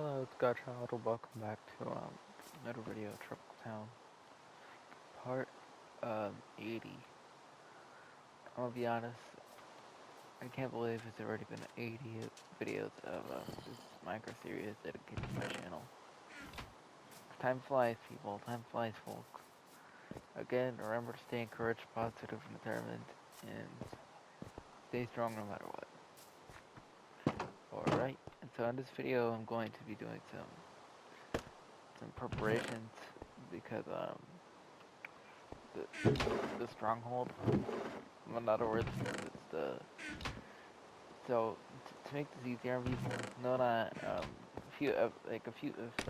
Hello, it's Godchild. Welcome back to another video, Town part 80. I'm gonna be honest, I can't believe it's already been 80 videos of this Minecraft series dedicated to my channel. Time flies, people. Time flies, folks. Again, remember to stay encouraged, positive, and determined, and stay strong no matter what. Alright, and so in this video, I'm going to be doing some preparations because the stronghold. Well, in other words, it's the so to make this easier on people, know that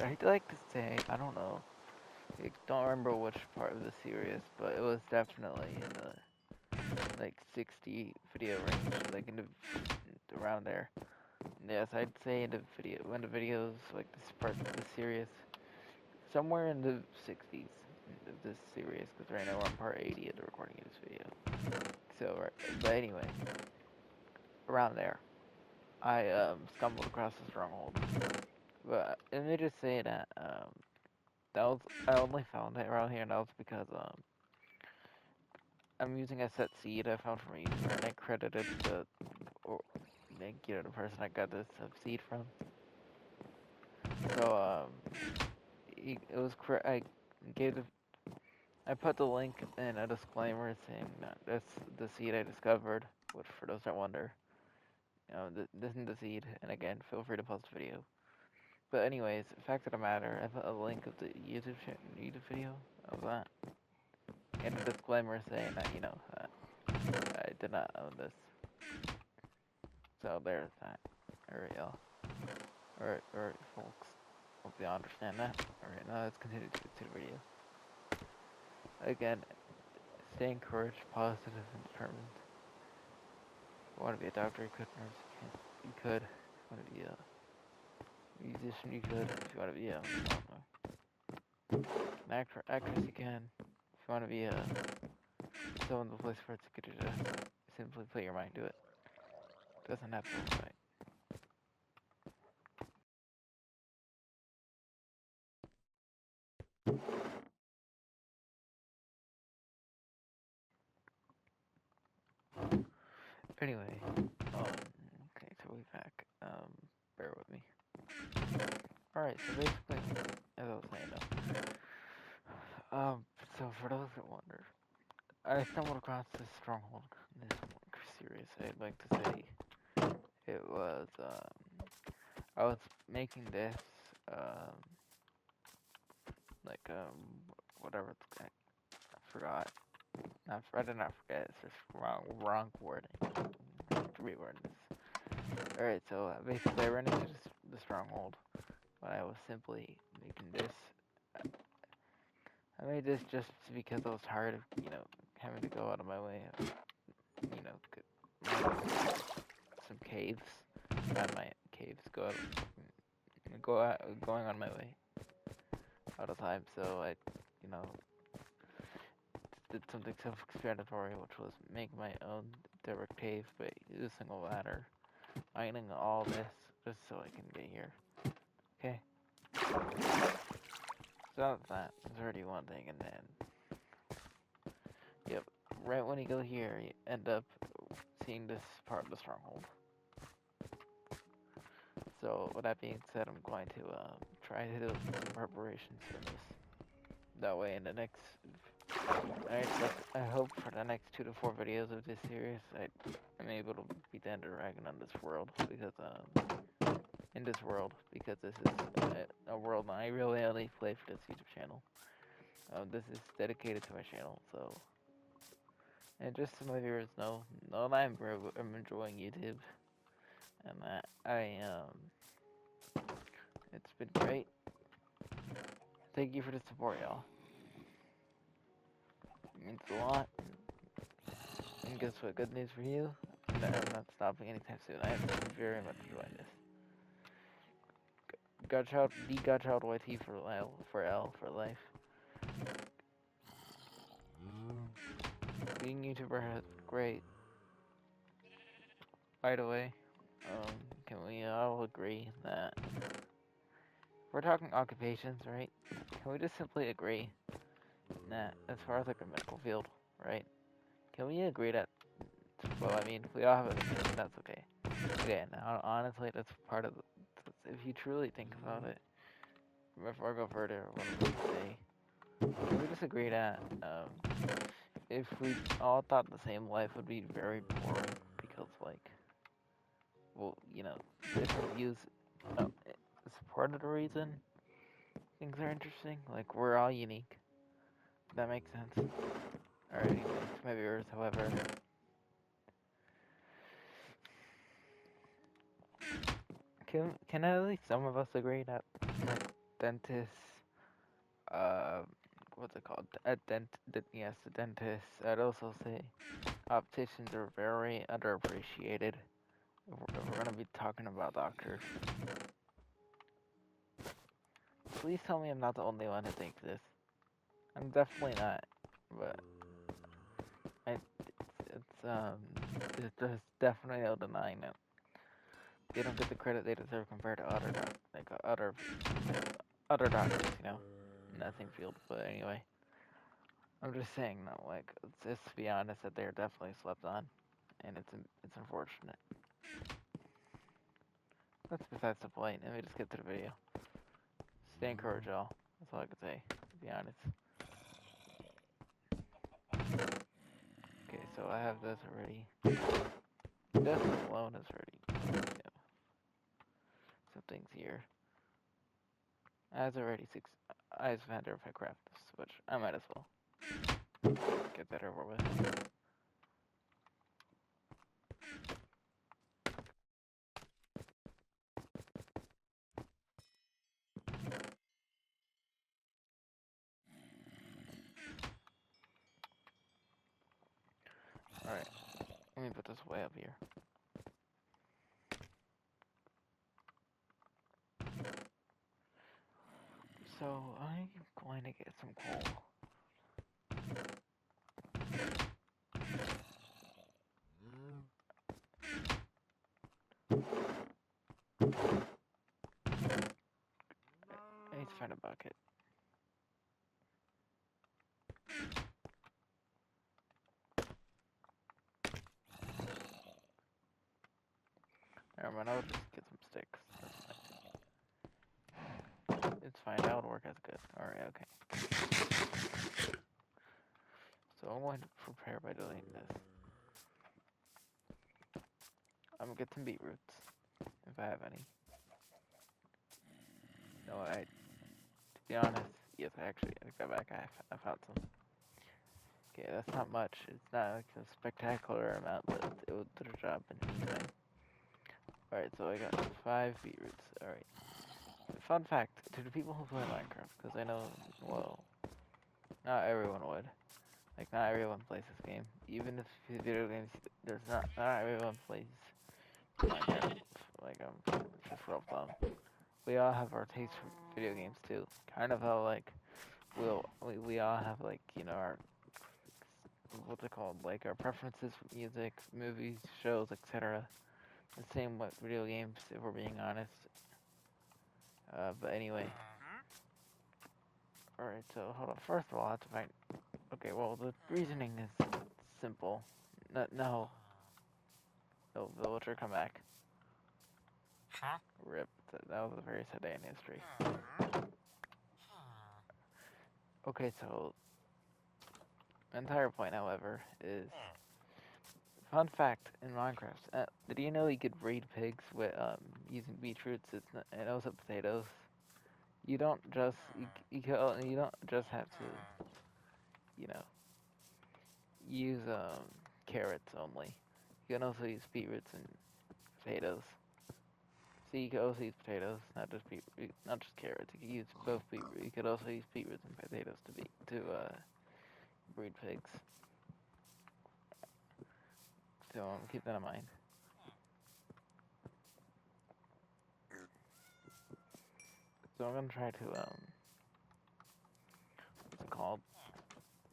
I'd like to say, I don't know, I don't remember which part of the series, but it was definitely in the like 60 video range, like in the around there. Yes, I'd say in the videos like this part of the series, somewhere in the 60s of this series, because right now we're on part 80 of the recording of this video. So, but anyway, around there, I stumbled across the stronghold. But let me just say that I only found it around here, and that was because I'm using a set seed I found from a user, and I credited the person I got this seed from. So I put the link in a disclaimer saying that that's the seed I discovered, which for those that wonder, this isn't the seed, and again, feel free to pause the video. But anyways, fact of the matter, I put a link of the YouTube video of that, and a disclaimer saying that, that I did not own this. So there's that. Alright, y'all. Alright, folks. Hope y'all understand that. Alright, now let's continue to the video. Again, stay encouraged, positive, and determined. If you want to be a doctor, you could. Nurse, you could. If you want to be a musician, you could. If you want to be an actress, you can. If you want to be someone who plays sports, you could just simply put your mind to it. Doesn't have to look right. Anyway, okay, so we're back. Bear with me. Alright, so basically, as I was saying though, so for those that wonder, I stumbled across this stronghold in this series. I'd like to say it was, I was making this, whatever it's, I forgot. I did not forget, it's just wrong wording. Reword this. Alright, so basically I ran into the stronghold when I was simply making this. I made this just because I was tired of, having to go out of my way, some caves, not my caves, going on my way all the time, so I, did something self-explanatory, which was make my own direct cave by using a ladder, mining all this, just so I can get here. Okay. So that's already one thing, and then, yep, right when you go here, you end up seeing this part of the stronghold. So, with that being said, I'm going to try to do some preparations for this. That way, in the next, I hope for the next 2 to 4 videos of this series, I'm able to beat the Ender Dragon on this world, because in this world, because this is a world I really only play for this YouTube channel. This is dedicated to my channel, so, and just so my viewers know that I'm enjoying YouTube, and that it's been great. Thank you for the support, y'all. It means a lot. And guess what? Good news for you. I'm not stopping anytime soon. I am very much enjoying this. thegodchildYT for life. Being a YouTuber has been great. By the way, can we all agree that we're talking occupations, right? Can we just simply agree that as far as like the medical field, right? Can we agree that, well, I mean, we all have an opinion, that's okay. Okay, now, honestly, that's part of the, if you truly think about it, before I go further, what I'm going to say, can we just agree that, if we all thought the same life would be very boring, because, like, well, you know, different views, is part of the reason things are interesting, like, we're all unique. That makes sense. Alright, anyway, to my viewers, however, can at least some of us agree that, like, dentists, what's it called? Yes, the dentists. I'd also say opticians are very underappreciated. If we're gonna be talking about doctors, please tell me I'm not the only one who thinks this. I'm definitely not, but there's definitely no denying it. They don't get the credit they deserve compared to other doctors, you know, in that same field. But anyway, I'm just saying that, like, let's just be honest that they're definitely slept on, and it's unfortunate. That's besides the point. Let me just get to the video. Stay encouraged, y'all. That's all I can say, to be honest. Okay, so I have this already. This alone is already, you know, some things here. As already 6 eyes vendor if I craft this, which I might as well get that over with. Alright, let me put this way up here. So I'm going to get some coal. I need to find a bucket. Never mind, I'll just get some sticks. It's fine, that would work as good. Alright, okay. So I'm going to prepare by doing this. I'm gonna get some beetroots, if I have any. No, to be honest, yes, I take that back, I found some. Okay, that's not much. It's not like a spectacular amount, but it will do the job in the meantime. Alright, so I got 5 beetroots. Alright. Fun fact, to the people who play Minecraft, because I know, well, not everyone would. Like, not everyone plays this game. Even if video games, there's not everyone plays Minecraft. Like, just real fun. We all have our taste for video games, too. Kind of how, like, we all have, like, you know, our, what's it called? Like, our preferences for music, movies, shows, etc. The same with video games, if we're being honest. But anyway. Alright, so hold on. First of all, I have to find. Okay, well, the reasoning is simple. No, villager, come back. Rip. That was a very sad day in history. Okay, so the entire point, however, is fun fact in Minecraft. Did you know you could breed pigs with using beetroots and also potatoes? You don't just you don't just have to, you know, use carrots only. You can also use beetroots and potatoes. So you could also use potatoes, not just carrots. You could use both beetroots. You could also use beetroots and potatoes to breed pigs. So keep that in mind. So I'm gonna try to what's it called?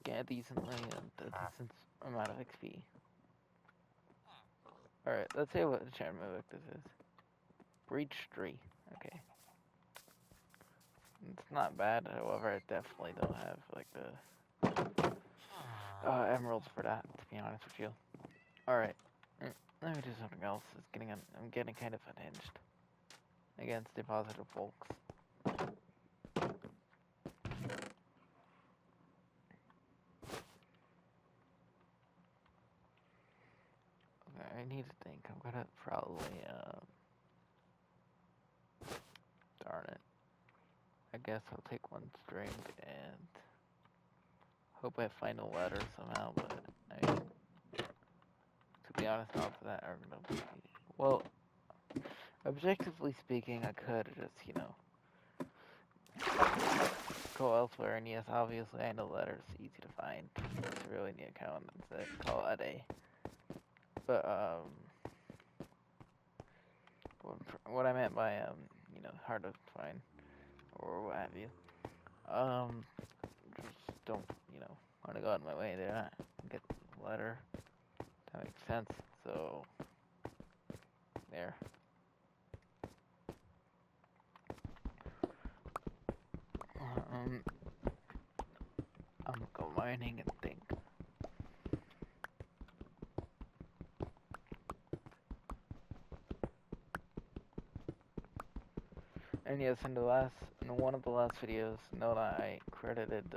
Get a decently a decent amount of XP. Alright, let's see what enchantment book this is. Breach 3. Okay. It's not bad, however, I definitely don't have like the emeralds for that, to be honest with you. Alright, let me do something else. I'm getting kind of unhinged against the positive folks. Okay, I need to think. I'm gonna probably, darn it. I guess I'll take one string and hope I find a ladder somehow, but to be honest, off of that, I'm gonna be, well, objectively speaking, I could just, go elsewhere, and yes, obviously, I know letters easy to find. It's really near account, that's it, call it a day. But, what I meant by, hard to find, or what have you, just don't, want to go out of my way there, get the letter. That makes sense, so, there. I'm gonna go mining and think. And yes, in one of the last videos, note I credited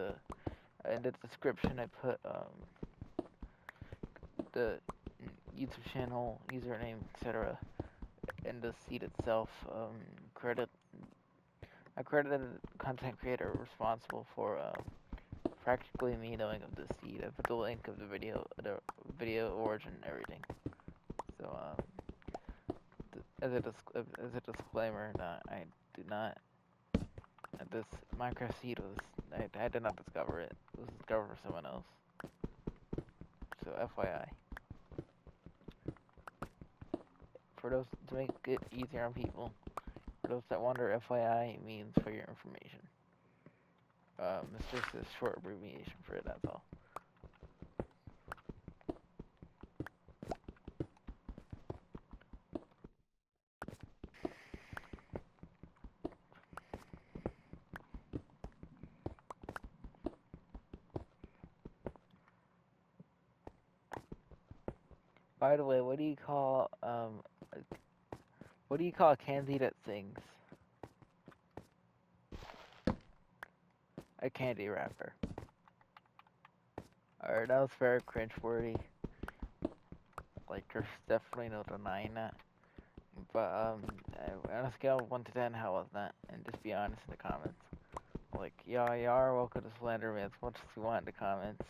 in the description I put, the YouTube channel, username, etc. in the seed itself, I credited the content creator responsible for, practically me knowing of the seed. I put the link of the video origin and everything. So, as a disclaimer, I do not, this Minecraft seed I did not discover it. It was discovered for someone else. So, FYI. For those, to make it easier on people, for those that wonder, FYI means for your information. It's just a short abbreviation for it, that's all. By the way, what do you call a candy that sings? A candy wrapper. Alright, that was very cringeworthy. Like, there's definitely no denying that. But, on a scale of 1 to 10, how was that? And just be honest in the comments. Like, y'all are welcome to slander me as much as you want in the comments.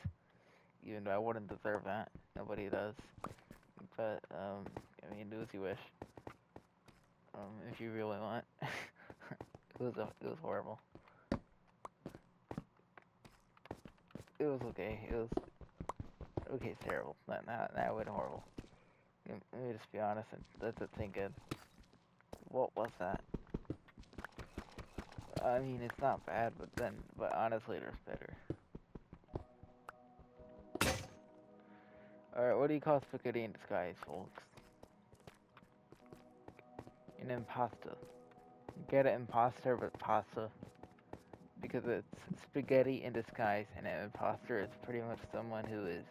Even though I wouldn't deserve that. Nobody does. But, I mean, do as you wish. If you really want. It was horrible. It was okay. It's terrible. Not way horrible. Let me just be honest and let it sink in. What was that? I mean, it's not bad, but honestly, there's better. Alright, what do you call spaghetti in disguise, folks? An imposter. Get an imposter, but pasta. Because it's spaghetti in disguise, and an imposter is pretty much someone who is,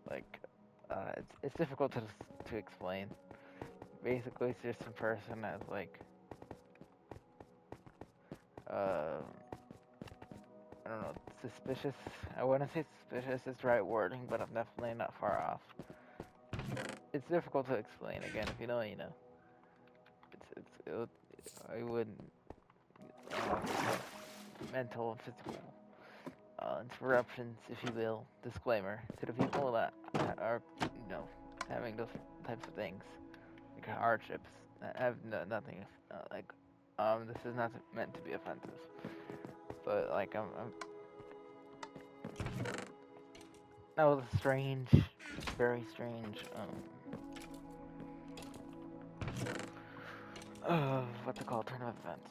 like, it's difficult to explain. Basically, it's just a person that's, like, I don't know, suspicious. I wouldn't say suspicious is the right wording, but I'm definitely not far off. It's difficult to explain. Again, if you know, you know. I wouldn't mental and physical interruptions, if you will. Disclaimer to the people that are, having those types of things, like hardships. I have nothing this is not meant to be offensive, but like that was a strange, very strange, what to call turn of events.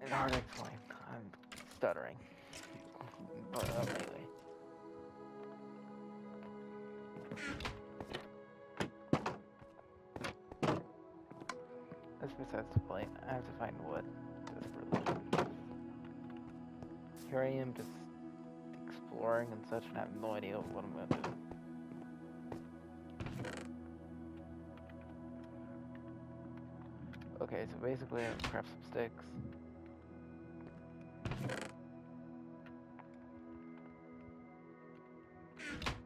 It's hard to explain. I'm stuttering. But anyway. That's besides the point. I have to find wood desperately. here I am just exploring and such, and I have no idea what I'm gonna do. Okay, so basically I'll craft some sticks.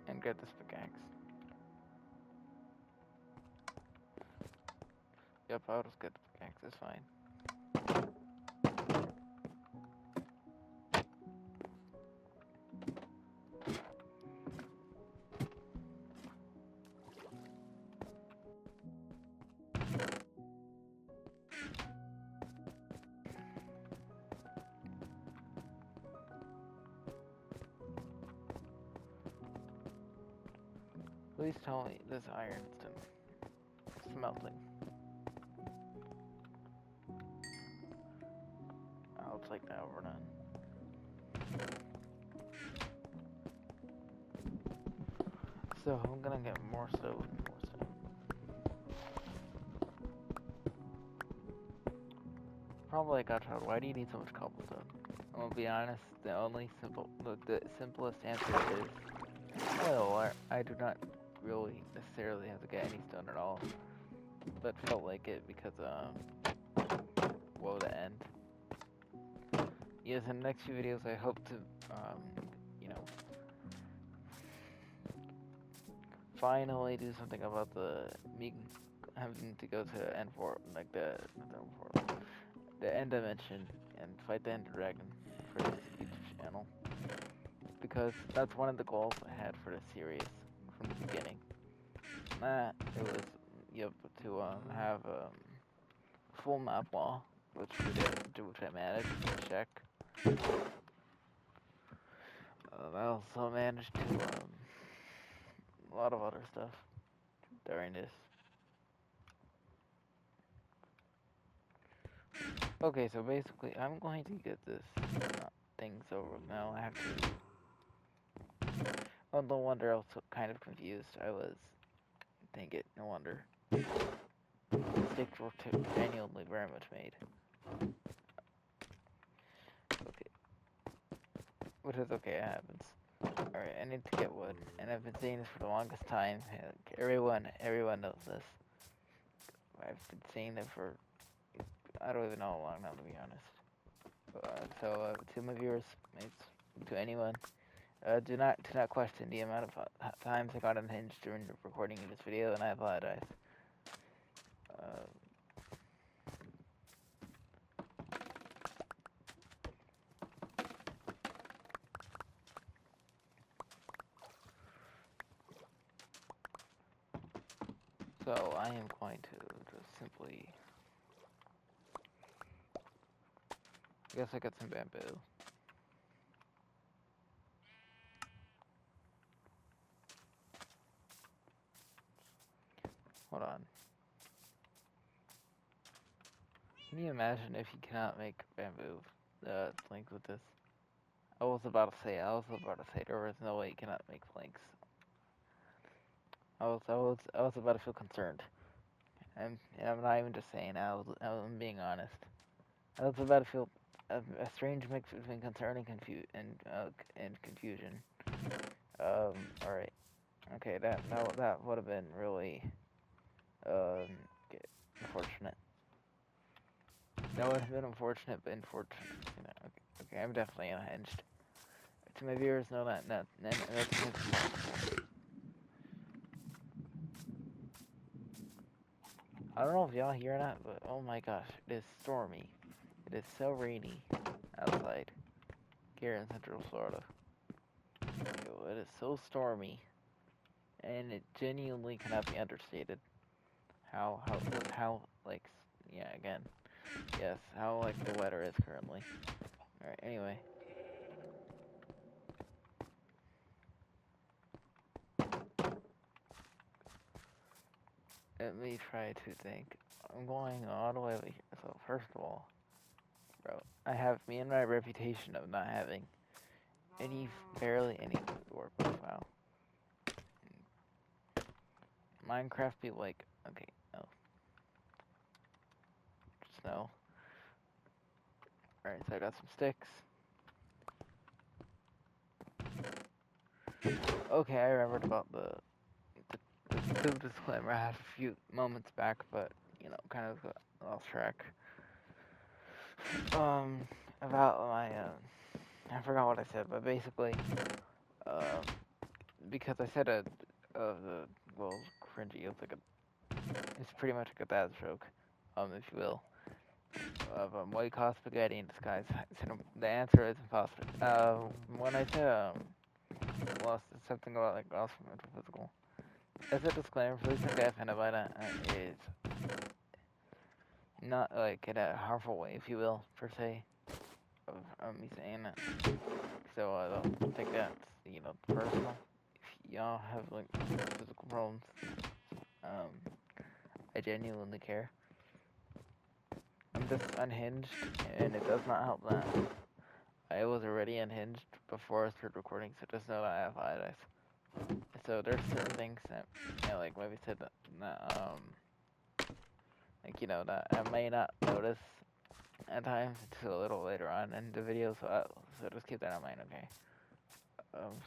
And get this pickaxe. Yep, I'll just get the pickaxe, it's fine. Please tell me this iron's done smelting. I'll take that over none. So I'm gonna get more stone and more stone. Probably godchild, why do you need so much cobblestone? I'm gonna be honest, the simplest answer is, well, I do not really necessarily have to get any stone at all, but felt like it because, well, the end. Yes, in the next few videos I hope to, you know, finally do something about me having to go to N4, like the end dimension and fight the Ender Dragon for this YouTube channel. Because that's one of the goals I had for this series from the beginning. It was, to have full map wall, which we did, which I managed to check. I also managed to a lot of other stuff during this. Okay, so basically, I'm going to get this things over now. I have to. Oh, no wonder I was so kind of confused. I was. Dang it, no wonder. Sticks were genuinely very much made. Okay. Which is okay, it happens. Alright, I need to get wood. And I've been saying this for the longest time. Everyone knows this. I've been saying it for, I don't even know how long now, to be honest. So, to my viewers, mates, to anyone, do not question the amount of times I got unhinged during the recording of this video, and I apologize. So I am going to just simply, I guess I got some bamboo. Hold on. Can you imagine if you cannot make bamboo planks with this? I was about to say there was no way you cannot make planks. I was about to feel concerned. I'm not even just saying. I'm being honest. I was about to feel a strange mix between concern and confusion. All right. Okay, that would have been really unfortunate. That would have been unfortunate, but unfortunate. You know, okay, I'm definitely unhinged. To my viewers, know that that's I don't know if y'all hear that, but oh my gosh, it is stormy. It is so rainy outside here in Central Florida. It is so stormy, and it genuinely cannot be understated. How like, yeah, again, yes, how like the weather is currently. All right, anyway. Let me try to think. I'm going all the way over here. So first of all, bro, I have me and my reputation of not having barely any work profile. Minecraft be like, okay, no. Just no. Alright, so I got some sticks. Okay, I remembered about the disclaimer I had a few moments back, but you know, kind of got lost track. About my I forgot what I said, but basically, um, because I said the well, cringy. It's pretty much like a bad joke, if you will, of what you call spaghetti in disguise. I said, the answer is impossible. When I said lost something about like lost from mental physical, as a disclaimer, please don't get offended by that. It's not like in a harmful way, if you will, per se, of me saying it. So I don't think that's, you know, personal. If y'all have like physical problems, I genuinely care. I'm just unhinged, and it does not help that I was already unhinged before I started recording, so just know that I have eyes. So there's certain things that, you know, like maybe said that like, you know, that I may not notice at times until a little later on in the video, so just keep that in mind, okay?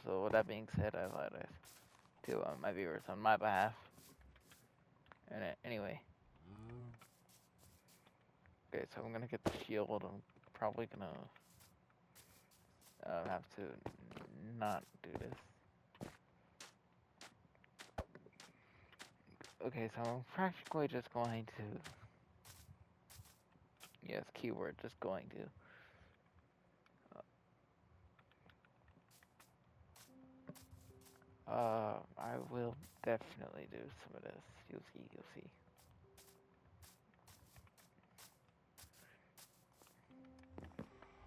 So with that being said, I apologize to my viewers on my behalf. And anyway, okay, so I'm gonna get the shield. I'm probably gonna have to not do this. Okay, so I'm practically just going to, yes, keyword, just going to. I will definitely do some of this. You'll see.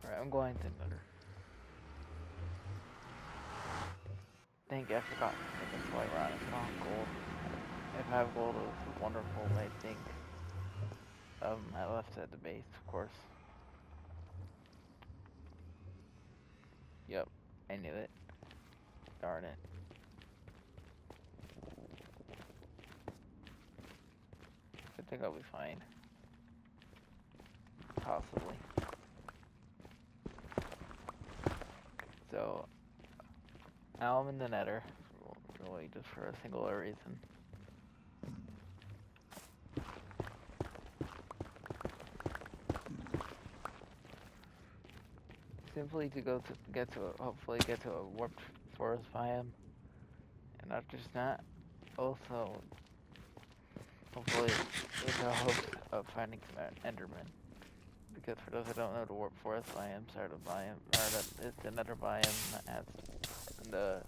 Alright, I'm going to nether. Thank you, I forgot. That's why we're on it. Oh, gold. If I have gold, it's wonderful, I think. I left it at the base, of course. Yep, I knew it. Darn it. I think I'll be fine. Possibly. So, now I'm in the nether. Really, just for a singular reason. Simply to hopefully get to a warped forest biome. And not just that, also, hopefully, with the hopes of finding some endermen. Because for those who don't know, the warp forest biomes are it's the nether biome that has the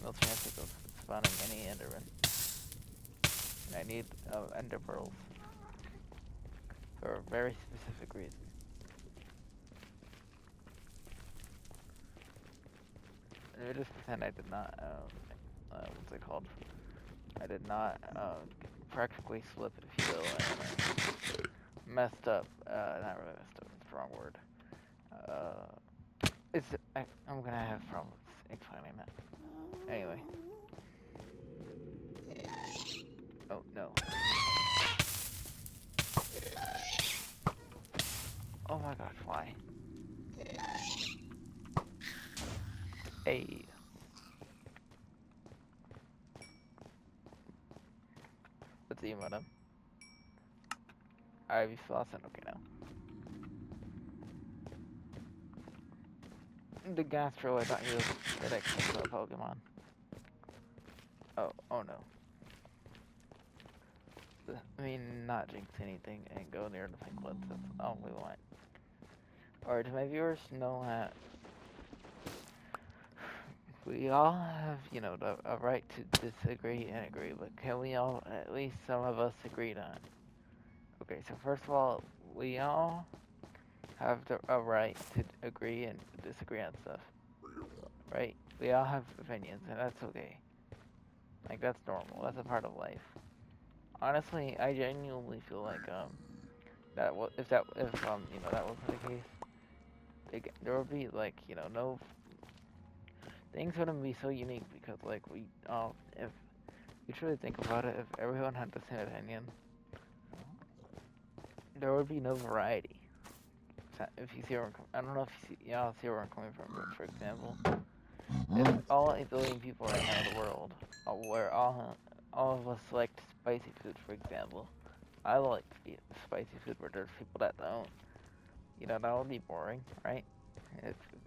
most chances of spawning any enderman. And I need ender pearls for a very specific reason. And just pretend I did not, what's it called? I did not practically slip, if you will, and messed up. Not really messed up, it's the wrong word. I'm gonna have problems explaining that. Anyway. Oh, no. Oh my gosh, why? Hey. Let's see about him. Alright, we lost it. Okay, now. The Gastro, I thought he was the next Pokemon. Oh no. I mean, not jinx anything and go near the Pinklets. That's all we want. Alright, do my viewers know that we all have, you know, a right to disagree and agree, but can we all, at least some of us, agreed on? Okay, so first of all, we all have a right to agree and disagree on stuff, right? We all have opinions, and that's okay. Like, that's normal. That's a part of life. Honestly, I genuinely feel like if that wasn't the case, there would be like, you know, no things wouldn't be so unique because like if you truly think about it, if everyone had the same opinion, there would be no variety. If you see where I don't know if y'all see where I'm coming from, but for example, If all 8 billion people right now in the world, where all of us select spicy food, for example, I like spicy food, but there's people that don't. You know, that would be boring, right?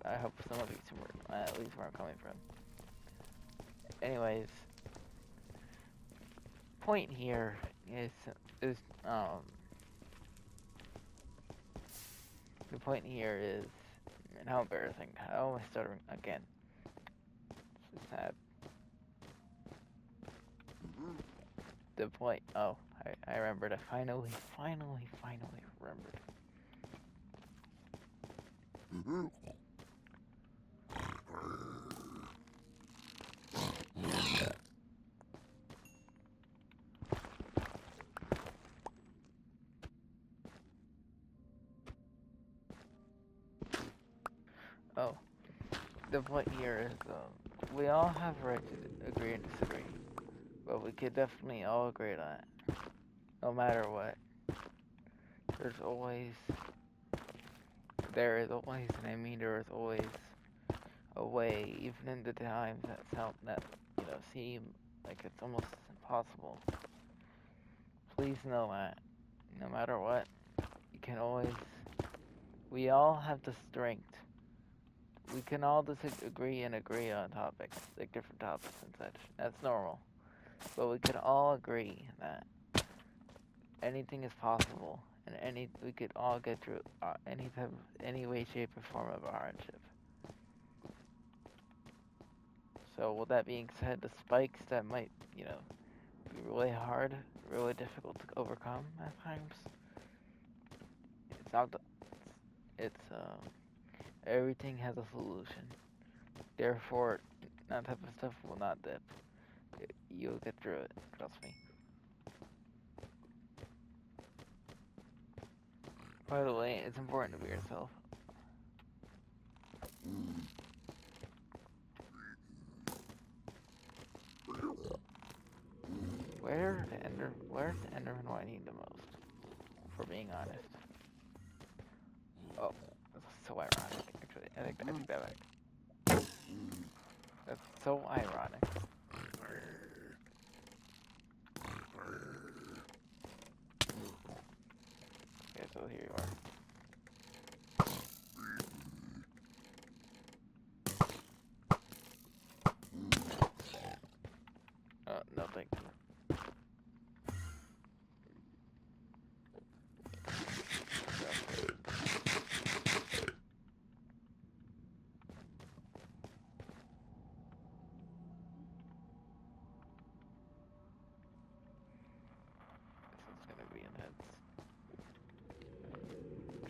I hope some of you see at least where I'm coming from. Anyways, point here is the point here is, and how embarrassing. How am I stuttering again? This is sad. The point. Oh, I remembered. I finally remembered. Oh, the point here is, we all have a right to agree and disagree, but we could definitely all agree that, no matter what, there is always, and I mean there is always a way, even in the times that seem like it's almost impossible. Please know that, no matter what, you can always, we all have the strength. We can all disagree and agree on topics, like different topics and such. That's normal. But we can all agree that anything is possible, and we could all get through any way, shape, or form of a hardship. So with that being said, the spikes that might, be really hard, really difficult to overcome at times, everything has a solution. Therefore, that type of stuff will not dip. You'll get through it, trust me. By the way, it's important to be yourself. Where's the Enderman I need the most? For being honest. Oh, that's so ironic, actually. I take that back. That's so ironic. Okay, so here you are. No thank you.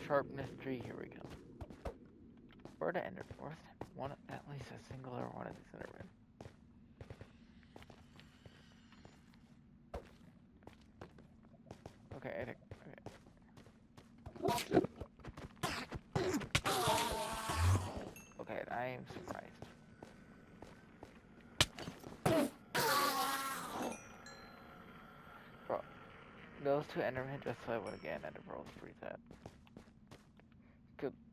Sharpness tree, here we go. Where to enter? Where's one? At least a singular one of these Endermen. Okay, okay, I am surprised. Bro, those two Endermen just so I would again Ender Pearls preset.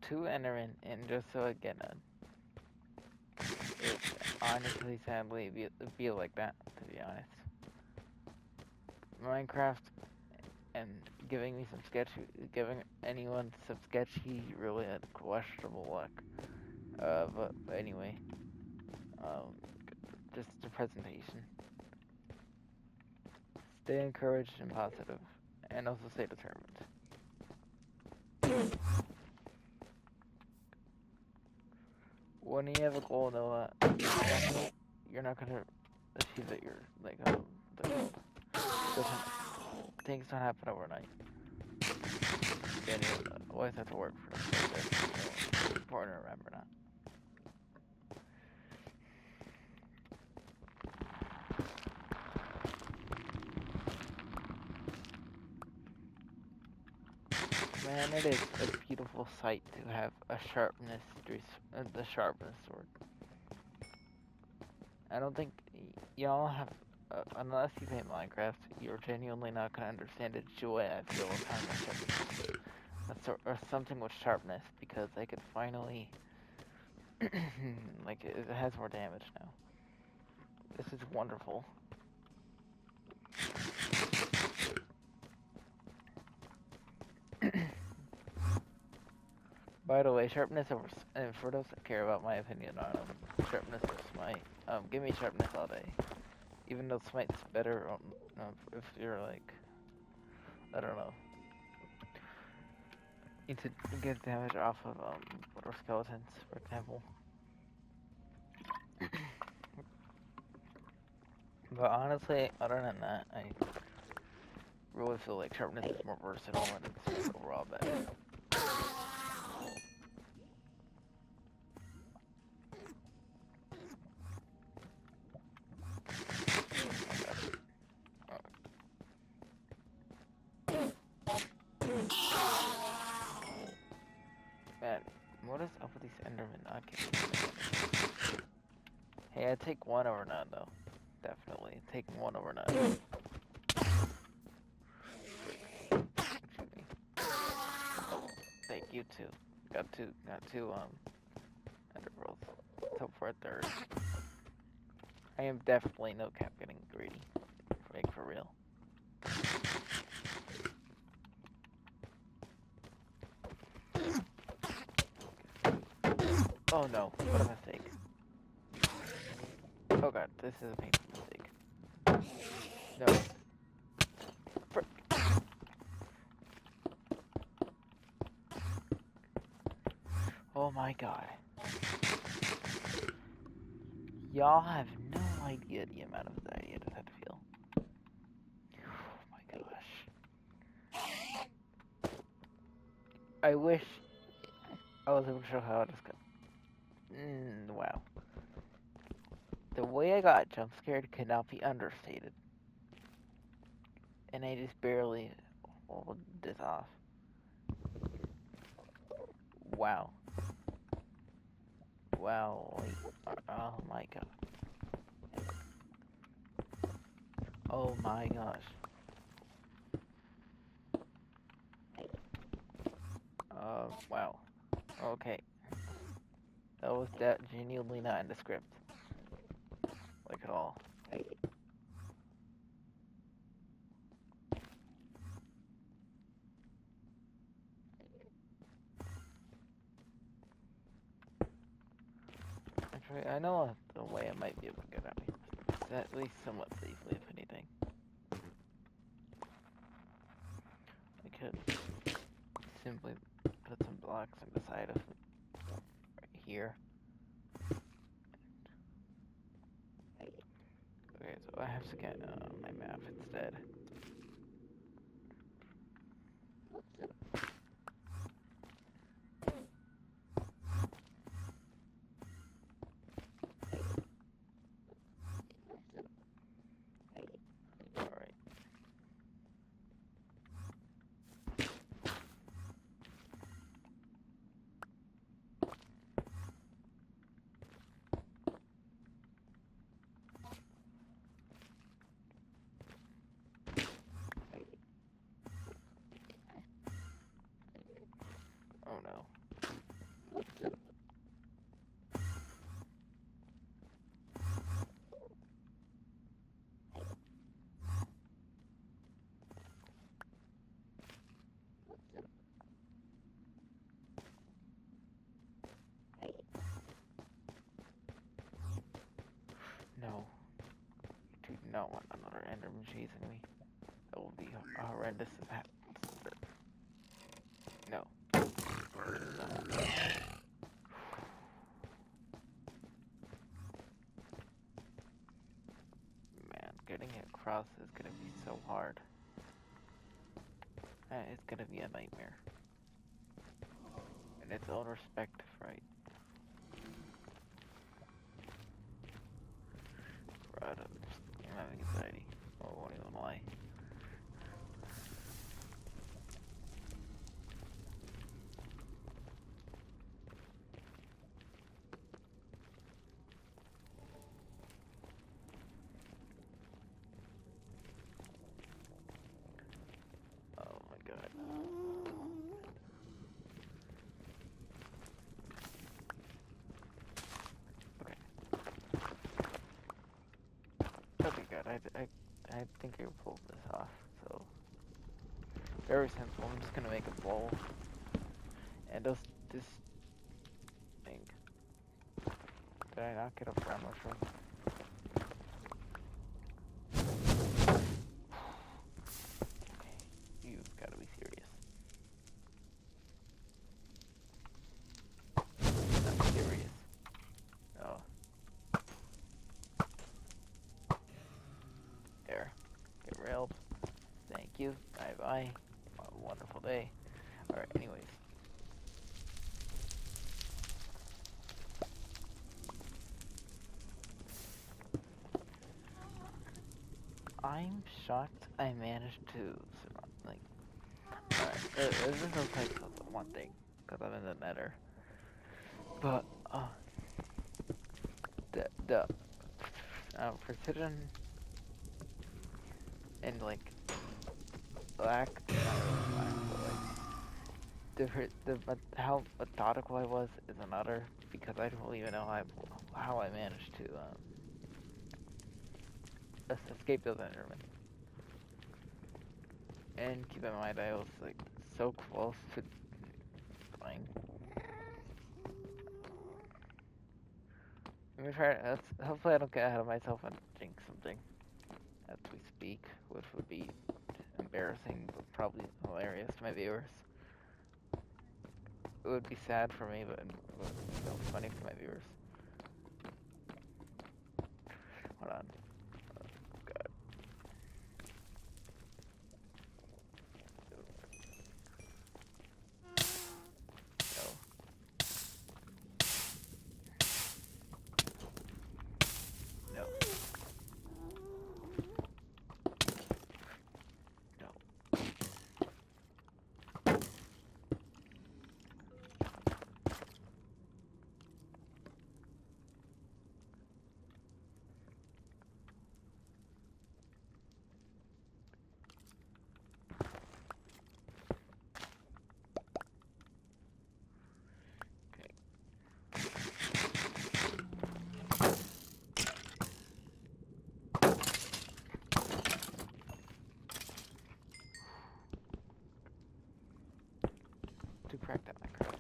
Two Endermen and just so again it honestly, sadly, be like that, to be honest. Minecraft and giving anyone some sketchy, really questionable luck. But anyway, just the presentation. Stay encouraged and positive, and also stay determined. When you have a goal, Noah, you're not gonna achieve it. Things don't happen overnight. And you always have to work for them. That's important to remember that. Man, it is a beautiful sight to have the sharpness sword. I don't think y'all have, unless you play Minecraft, you're genuinely not gonna understand the joy I feel of having or something with sharpness, because I could finally Like, it has more damage now. This is wonderful. By the way, sharpness over, and for those that care about my opinion on sharpness or smite, give me sharpness all day. Even though smite's better if you're like, I don't know, need to get damage off of water skeletons, for example. But honestly, other than that, I really feel like sharpness is more versatile and it's overall better. Man, what is up with these endermen not getting? Hey, I take one over none though. Definitely taking one over none. Thank you too. Got two ender pearls. Let's hope for a third. I am definitely no cap getting greedy. Like for real. Oh no, what a mistake. Oh god, this is a painful mistake. No. Frick. Oh my god. Y'all have no idea the amount of anxiety I just had to feel. Oh my gosh. I wish I was able to show how this goes. Wow. The way I got jump scared could not be understated. And I just barely hold this off. Wow. Wow. Oh my god. Oh my gosh. Wow. Okay. That was genuinely not in the script. Like at all. Actually, I know the way I might be able to get out. At least somewhat safely, if anything. I could simply put some blocks on the side of right here. Okay, so I have to get my map instead. Alright. Oh no. No. I do not want another enderman chasing me. That will be horrendous as happens. No. Man, getting it across is gonna be so hard. It's gonna be a nightmare. In its own respect, right? Right, I'm having anxiety. I won't even lie. Oh my god. I think I pulled this off. So very simple. I'm just gonna make a bowl, and this thing. Did I not get a brown mushroom? You've got to be serious. I'm serious. Oh. There. Get railed. Thank you. Bye bye. Have a wonderful day. Alright, anyways. I'm shocked I managed to survive. Like, alright, this is okay, one thing, because I'm in the nether. But, the precision and, like, lack, how methodical I was is another, because I don't even know how I managed to, escape those endermen. And keep in mind, I was, like, so close to dying. Let me try, hopefully I don't get ahead of myself and jinx something as we speak, which would be embarrassing, but probably hilarious to my viewers. It would be sad for me, but it would be so funny for my viewers. Hold on. Oh, God. No. No. To crack that Minecraft.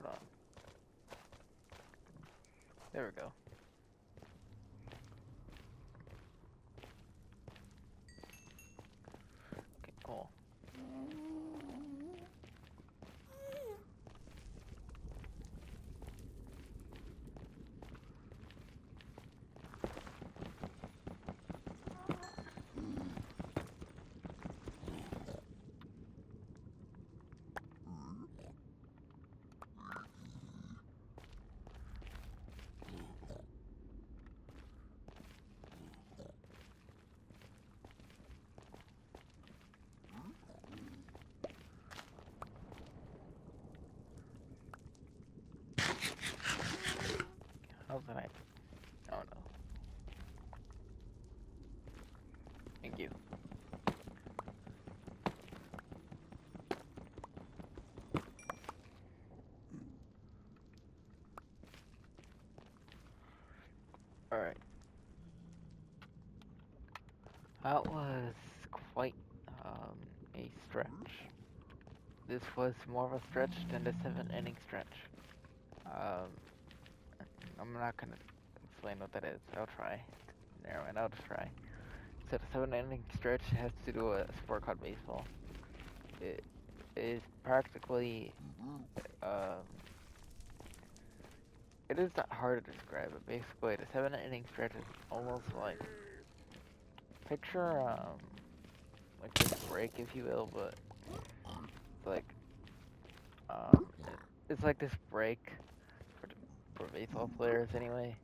Hold on. There we go. Okay, cool. How's the knife? Oh no. Thank you. Alright. That was quite a stretch. This was more of a stretch than the 7-inning stretch. I'm not gonna explain what that is. I'll try. Never mind, I'll just try. So the 7-inning stretch has to do with a sport called baseball. It is practically, it is not hard to describe, but basically the 7-inning stretch is almost like, picture, like this break, if you will, but, like, it's like this break for baseball players anyway,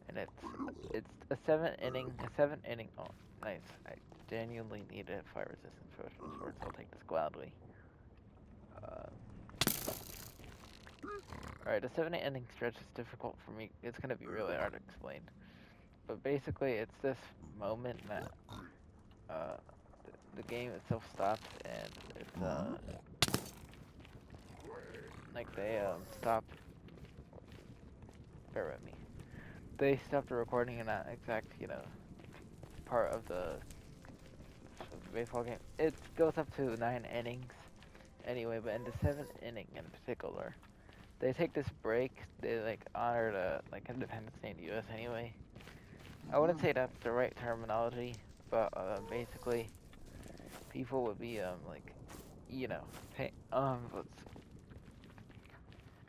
and it's a seven inning. Oh, nice! I genuinely need a fire resistance potion for it, so I'll take this gladly. Uh, all right, a 7 inning stretch is difficult for me. It's gonna be really hard to explain, but basically, it's this moment that uh, the game itself stops and it's like they stop. Bear with me. They stopped the recording in that exact part of the baseball game. It goes up to 9 innings anyway, but in the 7th inning in particular, they take this break. They like honor the Independence Day in the U.S. anyway. I wouldn't say that's the right terminology, but basically, people would be pay,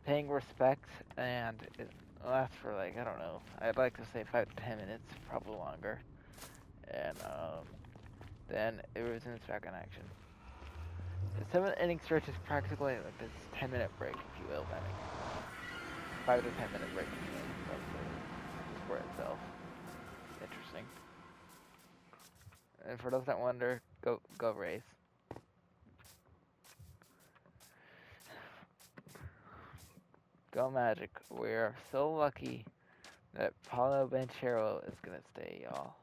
paying respect, and it lasts for like I don't know. I'd like to say 5 to 10 minutes, probably longer, and then it resumes back in action. The 7th inning stretch is practically like this 10-minute break, if you will. That makes 5 to 10 minute break from the sport itself. Interesting. And for those that wonder, go Rays. Go Magic. We are so lucky that Paulo Banchero is gonna stay, y'all.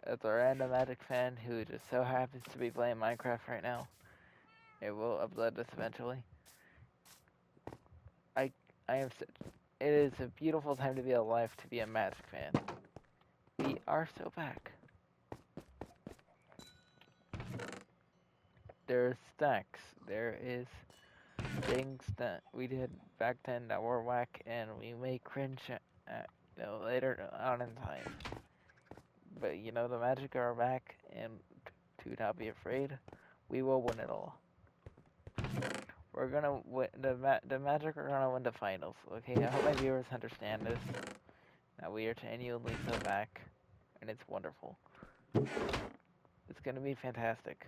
As a random Magic fan who just so happens to be playing Minecraft right now, it will upload this eventually. I am such. It is a beautiful time to be alive to be a Magic fan. We are so back. There's stacks. There is things that we did back then that were whack, and we may cringe at later on in time. But the Magic are back, and do not be afraid. We will win it all. We're gonna win. The Magic are gonna win the finals. Okay, I hope my viewers understand this. That we are genuinely so back, and it's wonderful. It's gonna be fantastic.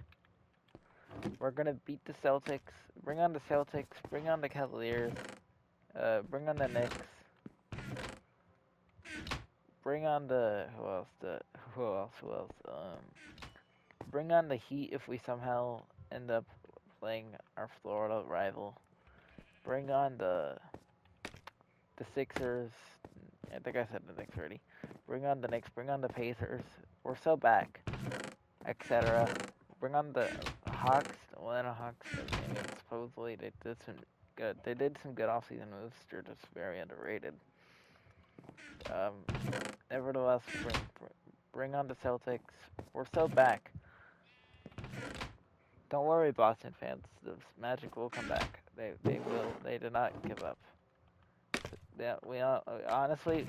We're gonna beat the Celtics. Bring on the Celtics. Bring on the Cavaliers. Bring on the Knicks. Bring on the who else? Bring on the Heat if we somehow end up playing our Florida rival. Bring on the Sixers. I think I said the Knicks already. Bring on the Knicks. Bring on the Pacers. We're so back, etc. Bring on the Hawks. The Atlanta Hawks. I mean, supposedly they did some good. They did some good offseason moves. They're just very underrated. Nevertheless, bring on the Celtics. We're so back. Don't worry, Boston fans. The Magic will come back. They will. They do not give up. Yeah, we honestly,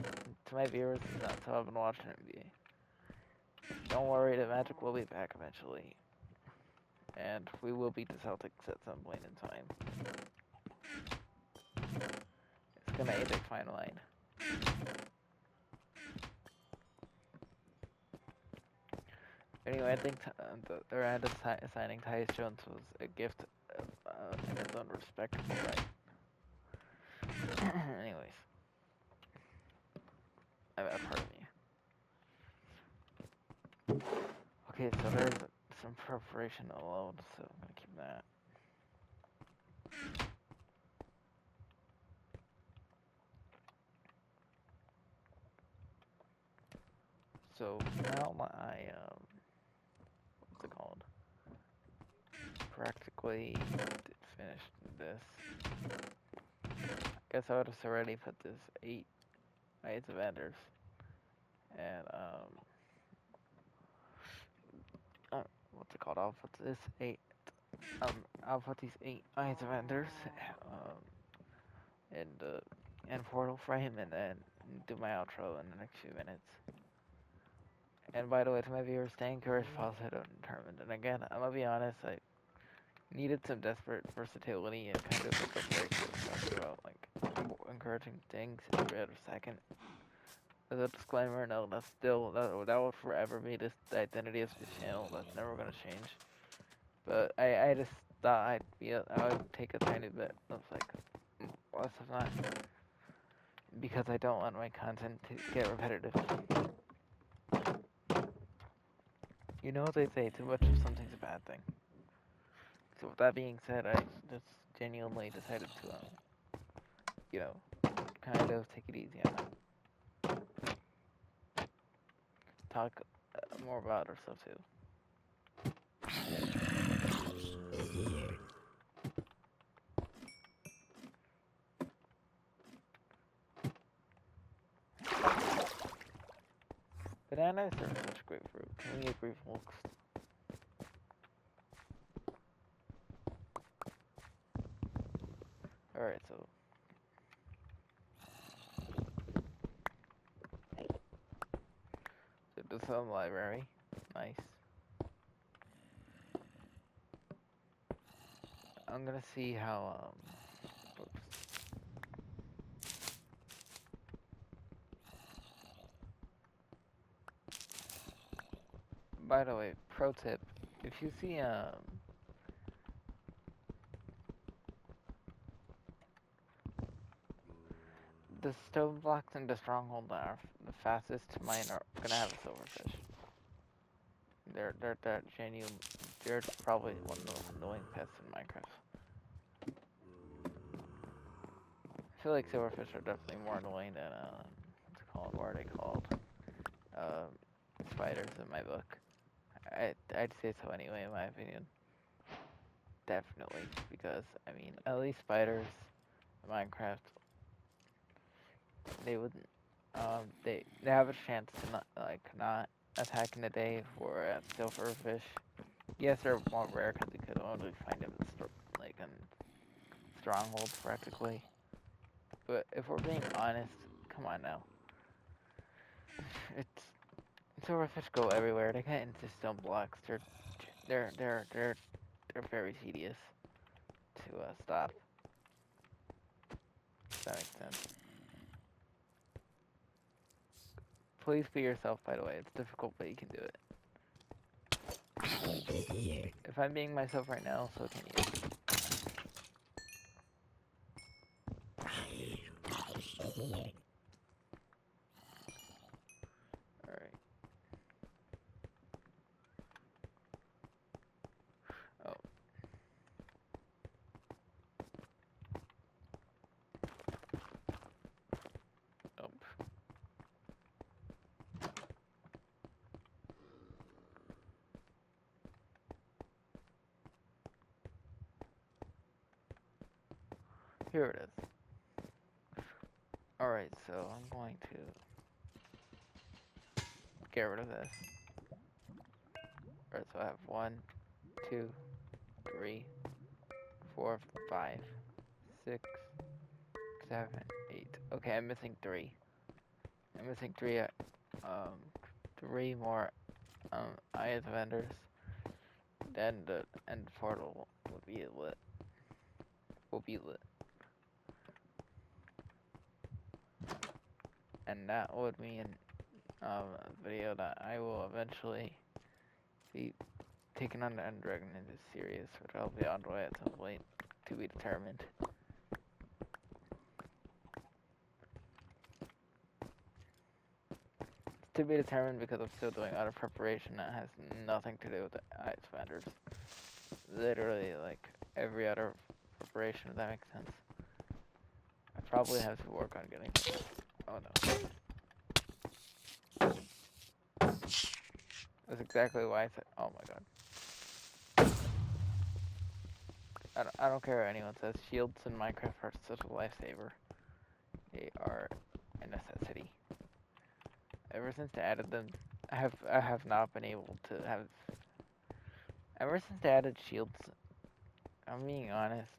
to my viewers, not so I've been watching NBA. Don't worry, the Magic will be back eventually, and we will beat the Celtics at some point in time. It's gonna Apex final line. Anyway, I think the round of signing Tyus Jones was a gift in its own respectable right. Anyways, pardon me. Okay, so there's some preparation alone, so I'm gonna keep that. So now what's it called? Practically finished this. Guess I would have already put this 8 Knights of Enders, and what's it called? I'll put this 8. I'll put these 8 Knights of Enders in the portal frame, and then do my outro in the next few minutes. And by the way, to my viewers, stay encouraged, positive, and determined. And again, I'm gonna be honest, I needed some desperate versatility and kind of like a break about like encouraging things every other second. As a disclaimer, no, that's still that will forever be the identity of this channel. That's never gonna change. But I just thought I would take a tiny bit of like less of that because I don't want my content to get repetitive. You know what they say, too much of something's a bad thing. So with that being said, I just genuinely decided to, you know, kind of take it easy on it. Talk more about our stuff too. Bananas are such a great fruit. Can we agree, folks? Alright, so the film library. Nice. I'm gonna see how, oops. By the way, pro tip, if you see, the stone blocks in the stronghold that are the fastest to mine are gonna have a silverfish. They're genuine. They're probably one of the most annoying pests in Minecraft. I feel like silverfish are definitely more annoying than what are they called? Spiders in my book. I'd say so anyway, in my opinion. Definitely, because I mean, at least spiders in Minecraft, they wouldn't. They have a chance to not attack in the day for a silverfish. Yes, they're more rare because you could only find them in strongholds practically. But if we're being honest, come on now. Silverfish go everywhere. They get into stone blocks. They're very tedious to stop. If that makes sense. Please be yourself, by the way. It's difficult, but you can do it. If I'm being myself right now, so can you. Alright. Oh. Nope. Here it is. Alright, so I'm going to get rid of this. Alright, so I have 1, 2, 3, 4, 5, 6, 7, 8. Okay, I'm missing 3. I'm missing 3, 3 more, eye vendors. Then the end portal will be lit. And that would mean a video that I will eventually be taking on the End Dragon in this series, which I'll be on the way at some point to be determined. It's to be determined because I'm still doing other preparation that has nothing to do with the ice vendors. Literally, like every other preparation, if that makes sense. I probably have to work on getting. Oh no. That's exactly why I said. Oh my god. I don't care what anyone says. Shields in Minecraft are such a lifesaver. They are a necessity. Ever since they added them, I have not been able to have. Ever since they added shields, I'm being honest.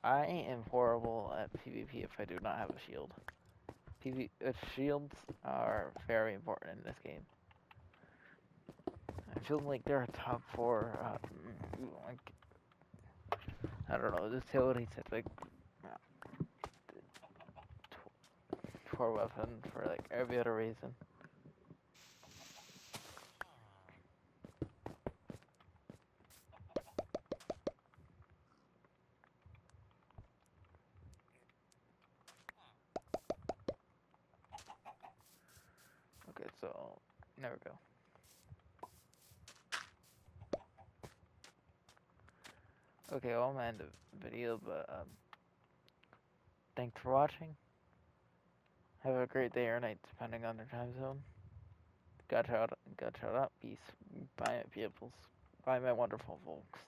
I am horrible at PvP if I do not have a shield. Shields are very important in this game. I feel like they're a top 4. Like I don't know. This utility said like 4 weapon for like every other reason. Okay, so there we go. Okay, well, I'm gonna end the video, but thanks for watching. Have a great day or night, depending on your time zone. Godchild out, peace. Bye, my peoples. Bye, my wonderful folks.